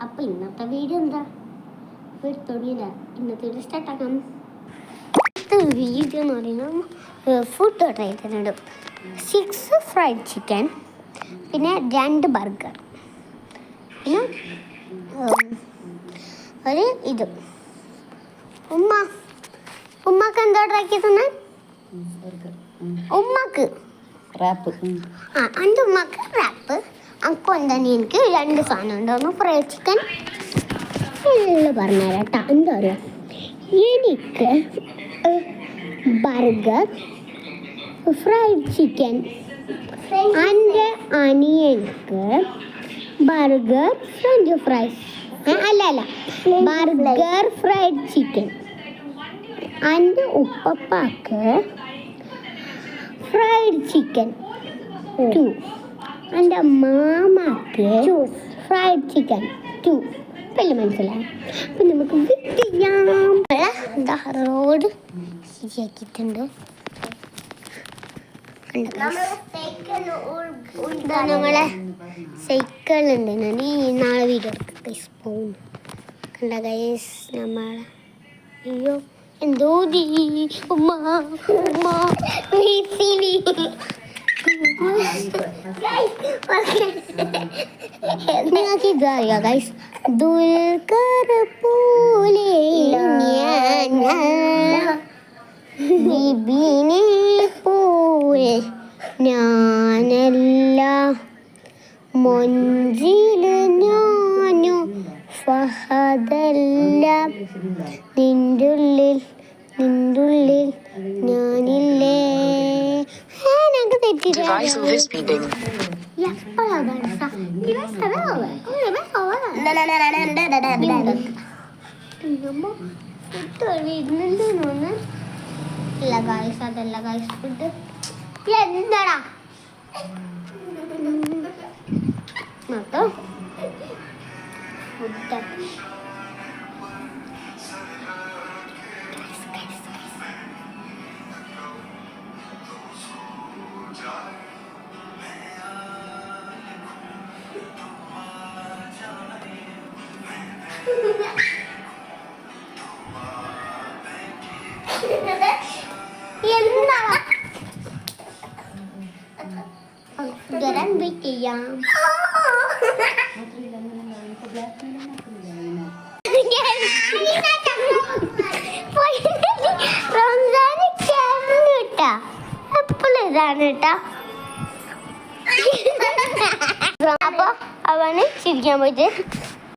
അപ്പോൾ ഇന്നത്തെ വീഡിയോ എന്താ ഒരു തൊടിയില്ല. ഇന്നത്തെ വീഡിയോ സ്റ്റാർട്ടാക്കാം. ഇന്നത്തെ വീഡിയോ എന്ന് പറയുന്നത് ഫുഡ് ഓർഡർ ചെയ്തിട്ടുണ്ട്. 6 ഫ്രൈഡ് ചിക്കൻ, പിന്നെ 2 ബർഗർ, പിന്നെ ഒരു ഇത്. ഉമ്മക്ക് എന്താ ഓർഡർ ആക്കി തന്നെ? ഉമ്മക്ക് റാപ്പ്. എൻ്റെ ഉമ്മക്ക് റാപ്പ്. അക്കു എന്താണ് എനിക്ക് 2 സാധനം ഉണ്ടായിരുന്നു. ഫ്രൈഡ് ചിക്കൻ ഫുള്ള് പറഞ്ഞുതരാം കേട്ടോ. എന്താ പറയുക, എനിക്ക് ബർഗർ, ഫ്രൈഡ് ചിക്കൻ, എൻ്റെ അനിയൻക്ക് ബർഗർ ഫ്രഞ്ച് ഫ്രൈസ്, അല്ല ബർഗർ ഫ്രൈഡ് ചിക്കൻ. എൻ്റെ ഉപ്പപ്പാക്ക് ഫ്രൈഡ് ചിക്കൻ 2. എൻ്റെ മാമാക്ക് ഫ്രൈഡ് ചിക്കൻ 2. വലിയ മനസ്സിലായി. അപ്പം നമുക്ക് എന്താ റോഡ് ശരിയാക്കിയിട്ടുണ്ട്. നമ്മളെ സൈക്കിളുണ്ട്. ഞാൻ നാളെ വീഡിയോ പോകുന്നു. കണ്ട ഗൈസ് നമ്മളെ അയ്യോ എന്തോ നിങ്ങൾക്ക് ഇതറിയോ ഗൈസ്? ദുൽഖർ പോലെ ബിബിനെ പോലെ ഞാനല്ല, മൊഞ്ചില് ഞാനു ഫഹദല്ല, നിൻ്റെ ഉള്ളിൽ ഞാനില്ലേ. ഞങ്ങൾക്ക് തെറ്റില്ല. ഇല്ല ഗായ്സ്, അതല്ല ഗായ്സ് ഫുഡ്. എന്താടാ നോട്ടോ ഫുഡ്. Garan bikiyam. Ramzan കേട്ടാ എപ്പോഴും ഇതാണ് കേട്ടാ. അപ്പൊ അവന് ചിരിക്കാൻ പോയിട്ട്